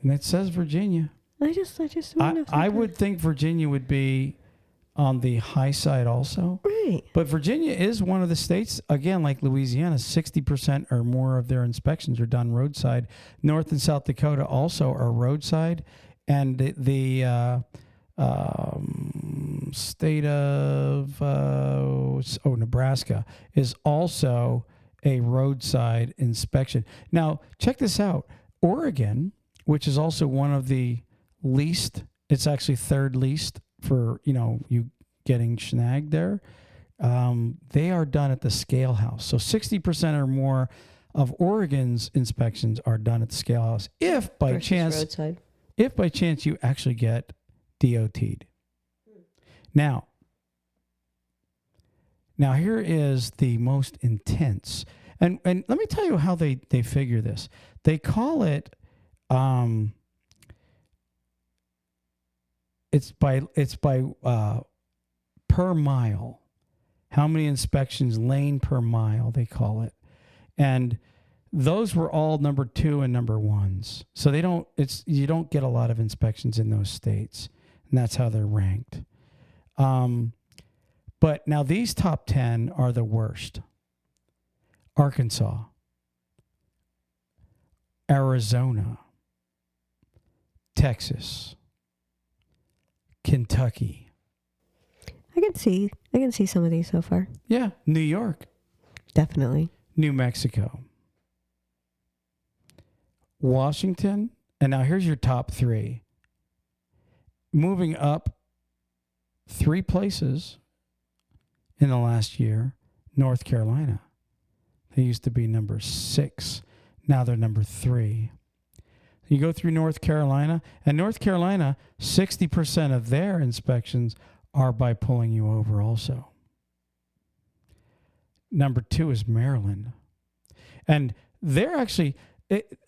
And it says Virginia. I would think Virginia would be on the high side also. Right. But Virginia is one of the states, again, like Louisiana, 60% or more of their inspections are done roadside. North and South Dakota also are roadside. And the state of Nebraska is also a roadside inspection. Now, check this out. Oregon, which is also one of the least, it's actually third least for, you getting snagged there. They are done at the scale house. So 60% or more of Oregon's inspections are done at the scale house. If by chance you actually get DOT'd. Now here is the most intense. And let me tell you how they figure this. They call it it's by per mile. How many inspections lane per mile, they call it. And those were all number 2 and number 1s. So you don't get a lot of inspections in those states. And that's how they're ranked. But now these top 10 are the worst. Arkansas, Arizona, Texas, Kentucky. I can see some of these so far. Yeah, New York. Definitely. New Mexico. Washington. And now here's your top 3. moving up 3 places in the last year. North Carolina. They used to be number 6. Now they're number 3. You go through North Carolina, and North Carolina, 60% of their inspections are by pulling you over also. Number 2 is Maryland. And they're actually,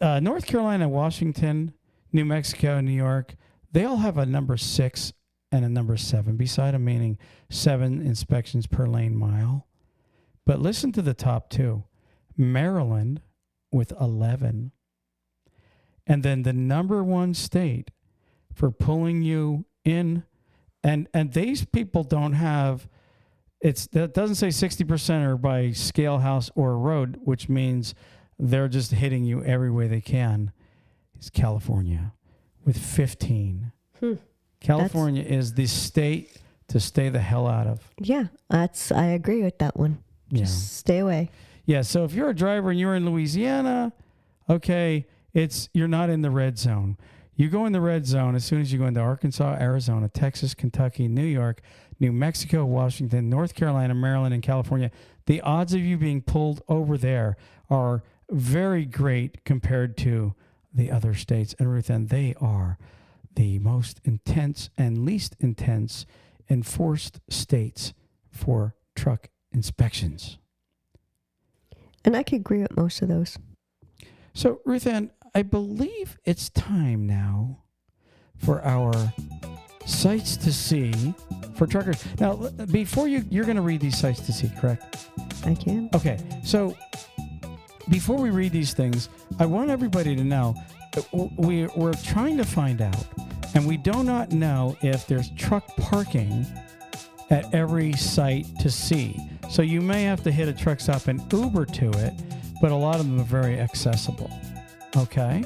North Carolina, Washington, New Mexico, New York, they all have a number 6 and a number 7 beside them, meaning 7 inspections per lane mile. But listen to the top 2. Maryland with 11. And then the number 1 state for pulling you in, and these people don't have, that doesn't say 60% are by scale house or road, which means they're just hitting you every way they can, is California with 15. California is the state to stay the hell out of. Yeah, I agree with that one. Just stay away. Yeah, so if you're a driver and you're in Louisiana, okay, you're not in the red zone. You go in the red zone as soon as you go into Arkansas, Arizona, Texas, Kentucky, New York, New Mexico, Washington, North Carolina, Maryland, and California. The odds of you being pulled over there are very great compared to the other states. And Ruth Ann, they are the most intense and least intense enforced states for truck inspections. And I could agree with most of those. So, Ruth Ann, I believe it's time now for our sights to see for truckers. Now, before you're going to read these sights to see, correct? I can. Okay. So, before we read these things, I want everybody to know we're trying to find out, and we do not know if there's truck parking at every site to see. So you may have to hit a truck stop and Uber to it, but a lot of them are very accessible. Okay?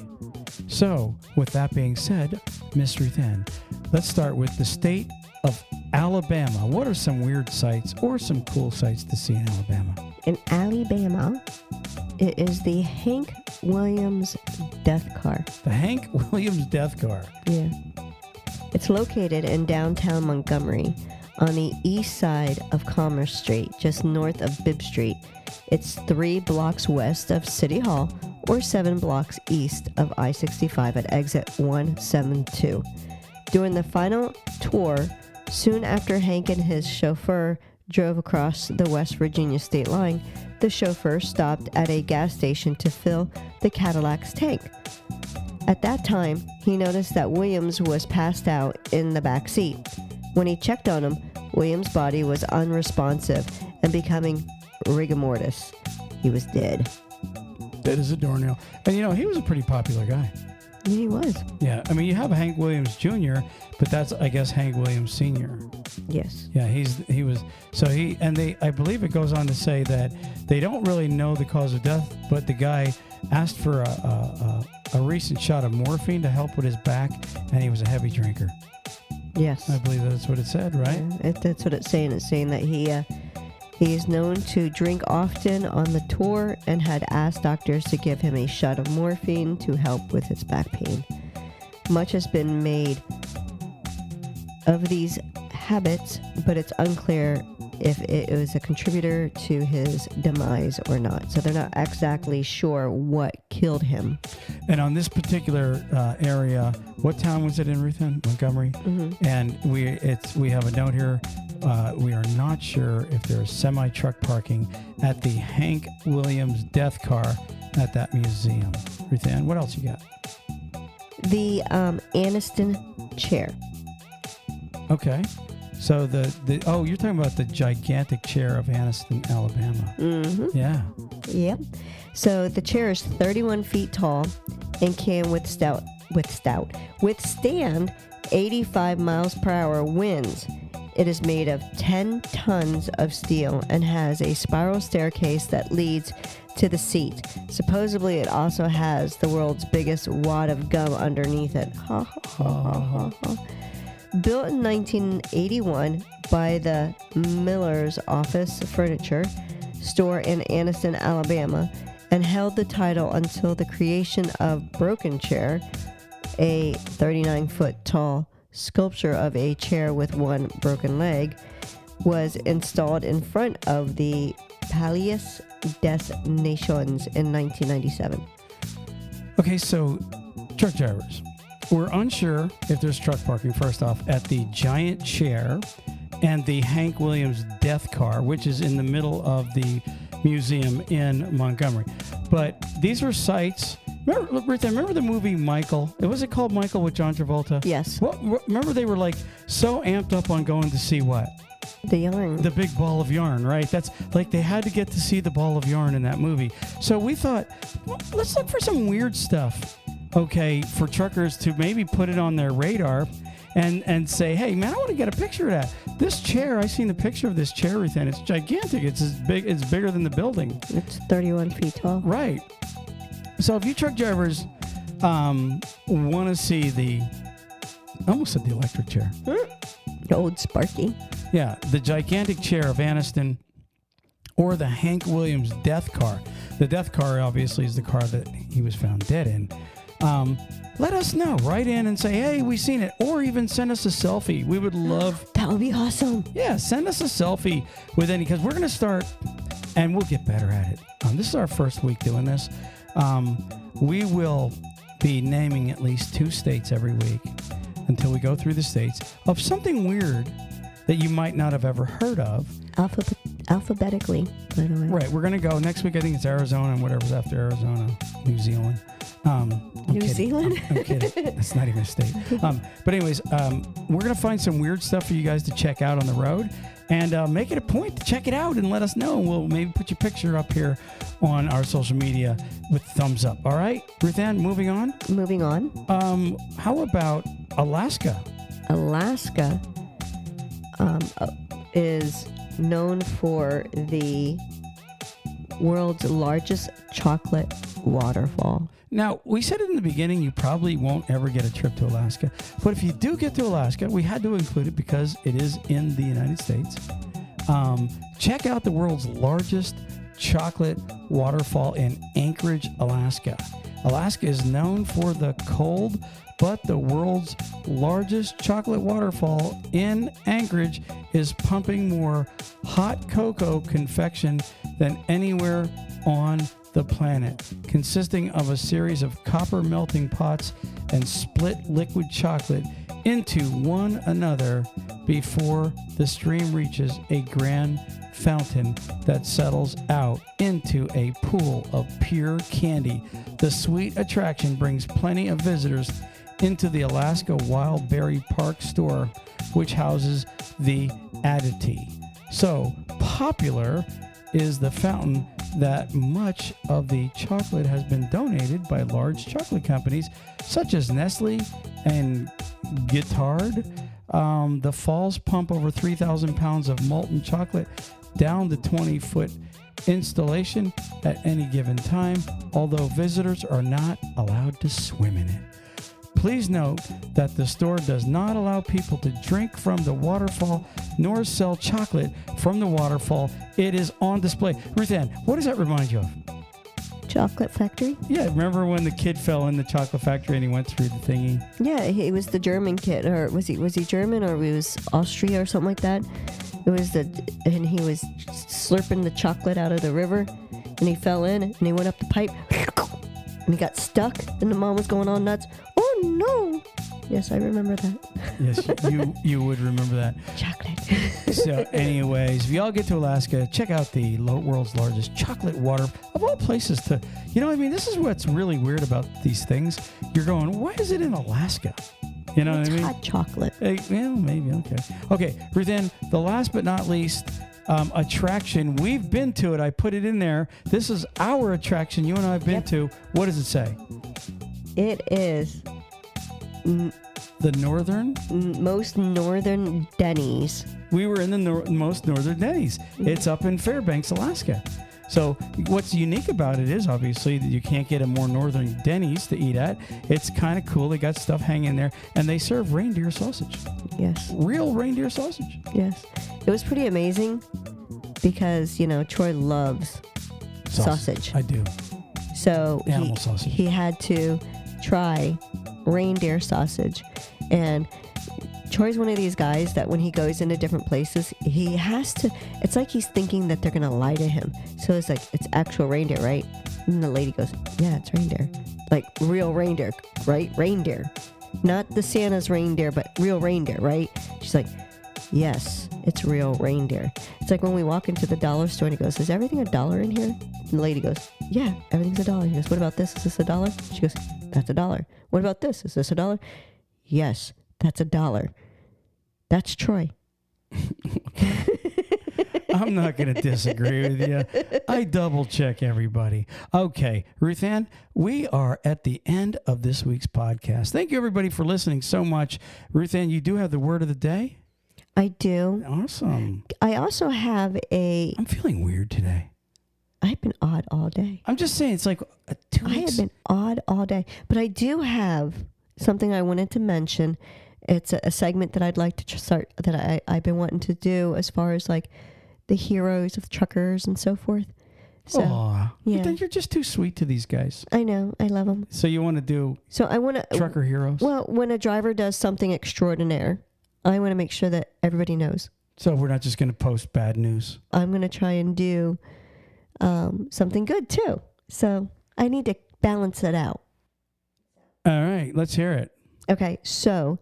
So, with that being said, Miss Ruth Ann, let's start with the state of Alabama. What are some weird sites or some cool sites to see in Alabama? In Alabama, it is the Hank Williams Death Car. The Hank Williams Death Car. Yeah. It's located in downtown Montgomery on the east side of Commerce Street, just north of Bibb Street. It's 3 blocks west of City Hall or 7 blocks east of I-65 at exit 172. During the final tour, soon after Hank and his chauffeur drove across the West Virginia state line, the chauffeur stopped at a gas station to fill the Cadillac's tank. At that time, he noticed that Williams was passed out in the back seat. When he checked on him, Williams' body was unresponsive and becoming rigor mortis. He was dead. Dead as a doornail. And he was a pretty popular guy. He was. Yeah, I mean, you have Hank Williams Jr., but that's, I guess, Hank Williams Sr. Yes. Yeah, he was. So I believe it goes on to say that they don't really know the cause of death, but the guy asked for a recent shot of morphine to help with his back, and he was a heavy drinker. Yes. I believe that's what it said, right? Yeah, that's what it's saying. It's saying that he is known to drink often on the tour and had asked doctors to give him a shot of morphine to help with his back pain. Much has been made of these habits, but it's unclear if it was a contributor to his demise or not. So they're not exactly sure what killed him. And on this particular area, what town was it in, Ruth Ann? Montgomery? Mm-hmm. And we have a note here. We are not sure if there's semi-truck parking at the Hank Williams Death Car at that museum. Ruth Ann, what else you got? The Aniston chair. Okay. So you're talking about the gigantic chair of Aniston, Alabama. Mm-hmm. Yeah. Yep. So the chair is 31 feet tall and can withstand 85 miles per hour winds. It is made of 10 tons of steel and has a spiral staircase that leads to the seat. Supposedly, it also has the world's biggest wad of gum underneath it. Ha, ha, ha, ha, ha. Built in 1981 by the Miller's Office Furniture store in Aniston, Alabama, and held the title until the creation of Broken Chair, a 39-foot tall sculpture of a chair with one broken leg was installed in front of the Palais des Nations in 1997. Okay, so truck drivers. We're unsure if there's truck parking, first off, at the giant chair and the Hank Williams death car, which is in the middle of the museum in Montgomery. But these were sites. Remember the movie Michael? Was it called Michael with John Travolta? Yes. Remember they were like so amped up on going to see what? The yarn. The big ball of yarn, right? That's like they had to get to see the ball of yarn in that movie. So we thought, well, let's look for some weird stuff, okay, for truckers to maybe put it on their radar and say, hey, man, I want to get a picture of that. This chair, I seen the picture of this chair, Ruth Ann. It's gigantic. It's as big. It's bigger than the building. It's 31 feet tall. Right. So if you truck drivers want to see I almost said the electric chair. The old Sparky. Yeah, the gigantic chair of Aniston or the Hank Williams death car. The death car, obviously, is the car that he was found dead in. Let us know. Write in and say, hey, we seen it. Or even send us a selfie. We would love... That would be awesome. Yeah, send us a selfie with any... Because we're going to start, and we'll get better at it. This is our first week doing this. We will be naming at least 2 states every week until we go through the states of something weird that you might not have ever heard of. Alphabetically, by the way. Right. We're going to go next week. I think it's Arizona and whatever's after Arizona, New Zealand. New Zealand? I'm kidding. That's not even a state. But anyways, we're going to find some weird stuff for you guys to check out on the road and make it a point to check it out and let us know. We'll maybe put your picture up here on our social media with thumbs up. All right, Ruth Ann, moving on. Moving on. How about Alaska? Alaska is known for the world's largest chocolate waterfall. Now, we said it in the beginning, you probably won't ever get a trip to Alaska. But if you do get to Alaska, we had to include it because it is in the United States. Check out the world's largest chocolate waterfall in Anchorage, Alaska. Alaska is known for the cold, but the world's largest chocolate waterfall in Anchorage is pumping more hot cocoa confection than anywhere on the planet, consisting of a series of copper melting pots and split liquid chocolate into one another before the stream reaches a grand fountain that settles out into a pool of pure candy. The sweet attraction brings plenty of visitors into the Alaska Wild Berry Park store, which houses the Aditi. So popular is the fountain that much of the chocolate has been donated by large chocolate companies such as Nestle and Guittard. The falls pump over 3,000 pounds of molten chocolate down the 20-foot installation at any given time, although visitors are not allowed to swim in it. Please note that the store does not allow people to drink from the waterfall nor sell chocolate from the waterfall. It is on display. Ruth Ann, what does that remind you of? Chocolate factory? Yeah, remember when the kid fell in the chocolate factory and he went through the thingy? Yeah, he was the German kid, or was he German, or he was Austria or something like that? And he was slurping the chocolate out of the river, and he fell in, and he went up the pipe, and he got stuck, and the mom was going all nuts. Oh no! Yes, I remember that. Yes, you would remember that. Chocolate. So anyways, if y'all get to Alaska, check out the world's largest chocolate water, of all places to, this is what's really weird about these things. You're going, why is it in Alaska? You know what I mean? Hot chocolate. Well, maybe, okay. Okay, Ruth Ann, the last but not least attraction, we've been to it. I put it in there. This is our attraction you and I have been to. What does it say? It is the most northern Denny's. We were in the most northern Denny's. It's up in Fairbanks, Alaska. So what's unique about it is obviously that you can't get a more northern Denny's to eat at. It's kind of cool. They got stuff hanging there, and they serve reindeer sausage. Yes. Real reindeer sausage. Yes. It was pretty amazing because, Troy loves sausage. I do. So animal sausage. He had to try reindeer sausage, and Troy's one of these guys that when he goes into different places, he has to, it's like he's thinking that they're going to lie to him. So it's like, it's actual reindeer, right? And the lady goes, yeah, it's reindeer. Like real reindeer, right? Reindeer. Not the Santa's reindeer, but real reindeer, right? She's like, yes, it's real reindeer. It's like when we walk into the dollar store and he goes, is everything $1 in here? And the lady goes, yeah, everything's $1. He goes, what about this? Is this $1? She goes, that's $1. What about this? Is this $1? Yes, that's $1. That's Troy. I'm not going to disagree with you. I double check everybody. Okay, Ruth Ann, we are at the end of this week's podcast. Thank you, everybody, for listening so much. Ruth Ann, you do have the word of the day? I do. Awesome. I also have I'm feeling weird today. I've been odd all day. I'm just saying, it's like 2 I weeks. have been odd all day. But I do have something I wanted to mention. It's a segment that I'd like to start, that I've been wanting to do as far as like the heroes of truckers and so forth. So, Aw, yeah. You're just too sweet to these guys. I know. I love them. So you want to do So I want to... trucker heroes? Well, when a driver does something extraordinaire, I want to make sure that everybody knows. So we're not just going to post bad news. I'm going to try and do something good too. So I need to balance it out. All right, let's hear it. Okay, so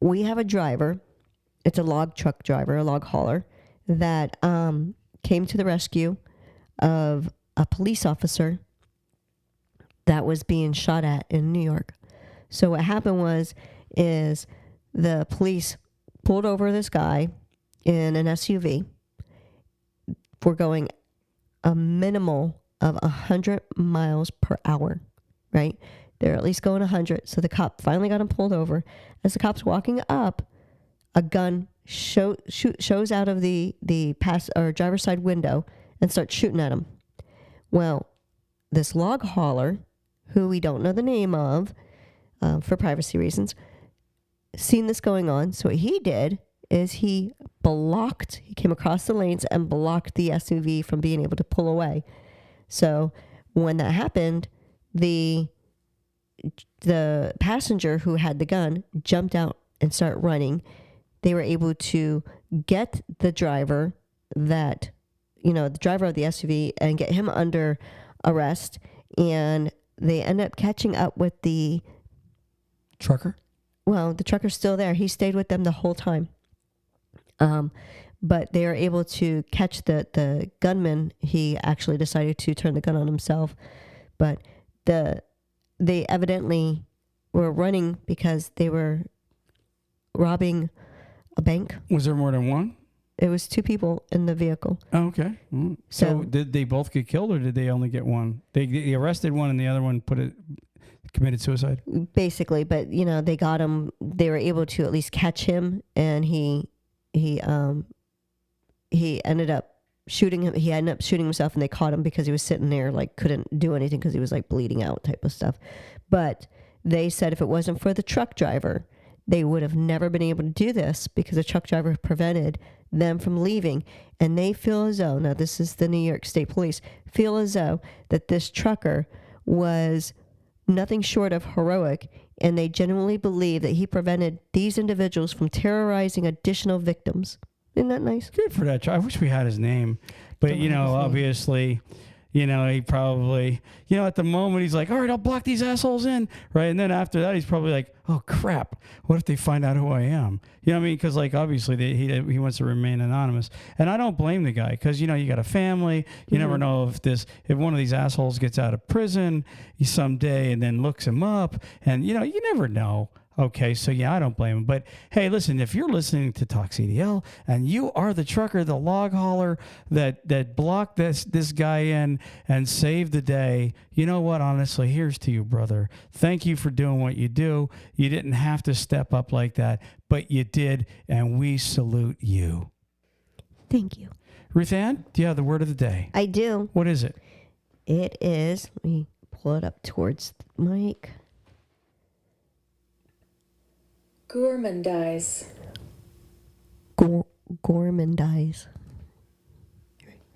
we have a driver. It's a log truck driver, a log hauler, that came to the rescue of a police officer that was being shot at in New York. So what happened is the police pulled over this guy in an SUV for going a minimal of 100 miles per hour, right? They're at least going 100. So the cop finally got him pulled over. As the cop's walking up, a gun shows out of the driver's side window and starts shooting at him. Well, this log hauler, who we don't know the name of for privacy reasons, seen this going on. So what he did is he came across the lanes and blocked the SUV from being able to pull away. So when that happened, the passenger who had the gun jumped out and started running. They were able to get the driver of the SUV and get him under arrest. And they end up catching up with the Trucker? Well, the trucker's still there. He stayed with them the whole time. But they are able to catch the gunman. He actually decided to turn the gun on himself. But they evidently were running because they were robbing a bank. Was there more than one? It was 2 people in the vehicle. Oh, okay. Mm. So did they both get killed, or did they only get one? They arrested one and the other one committed suicide? Basically, but they got him. They were able to at least catch him, and he ended up shooting him. He ended up shooting himself, and they caught him because he was sitting there like couldn't do anything because he was like bleeding out type of stuff. But they said if it wasn't for the truck driver, they would have never been able to do this because the truck driver prevented them from leaving. And they feel as though, now this is the New York State Police, feel as though that this trucker was nothing short of heroic, and they genuinely believe that he prevented these individuals from terrorizing additional victims. Isn't that nice? Good for that. I wish we had his name. But, obviously, he probably, at the moment he's like, all right, I'll block these assholes in. Right. And then after that, he's probably like, oh, crap. What if they find out who I am? You know what I mean? Because, obviously, he wants to remain anonymous. And I don't blame the guy because, you got a family. You never know if one of these assholes gets out of prison someday and then looks him up. And, you never know. Okay, so I don't blame him. But hey, listen, if you're listening to TalkCDL and you are the trucker, the log hauler that blocked this guy in and saved the day, you know what? Honestly, here's to you, brother. Thank you for doing what you do. You didn't have to step up like that, but you did, and we salute you. Thank you. Ruth Ann, do you have the word of the day? I do. What is it? It is, let me pull it up towards the mic. Gourmandize. Gourmandize.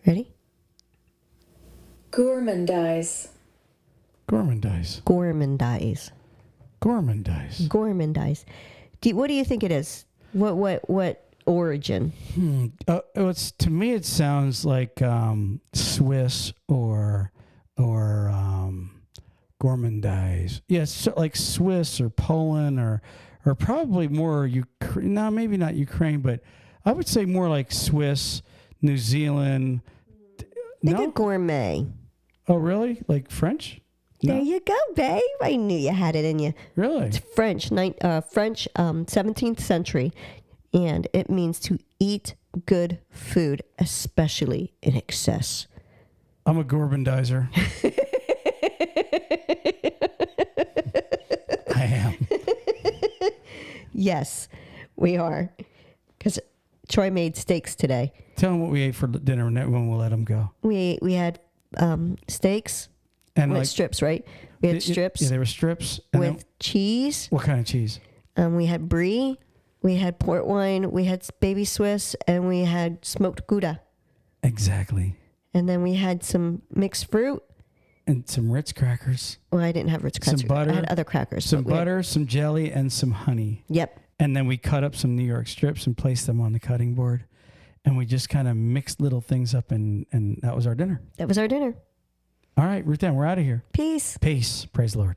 Ready? Gourmandize. Gourmandize. Gourmandize. Gourmandize. Gourmandize. What do you think it is? What origin? It's to me. It sounds like Swiss or gourmandize. Yes, so like Swiss or Poland or probably more Ukraine. No, maybe not Ukraine, but I would say more like Swiss, New Zealand. Think of gourmet. Oh, really? Like French? No? There you go, babe. I knew you had it in you. Really? It's French, 17th century, and it means to eat good food, especially in excess. I'm a gourmandizer. I am. Yes, we are. Because Troy made steaks today. Tell him what we ate for dinner, and when we'll let him go. We had steaks And with like strips, right? We had strips. Yeah, they were strips. And with then, cheese. what kind of cheese? We had brie. We had port wine. We had baby Swiss, and we had smoked Gouda. Exactly. And then we had some mixed fruit. And some Ritz crackers. Well, I didn't have Ritz crackers. Some butter. I had other crackers. Some butter, some jelly, and some honey. Yep. And then we cut up some New York strips and placed them on the cutting board. And we just kind of mixed little things up, and that was our dinner. That was our dinner. All right, Ruth Ann, we're out of here. Peace. Peace. Praise the Lord.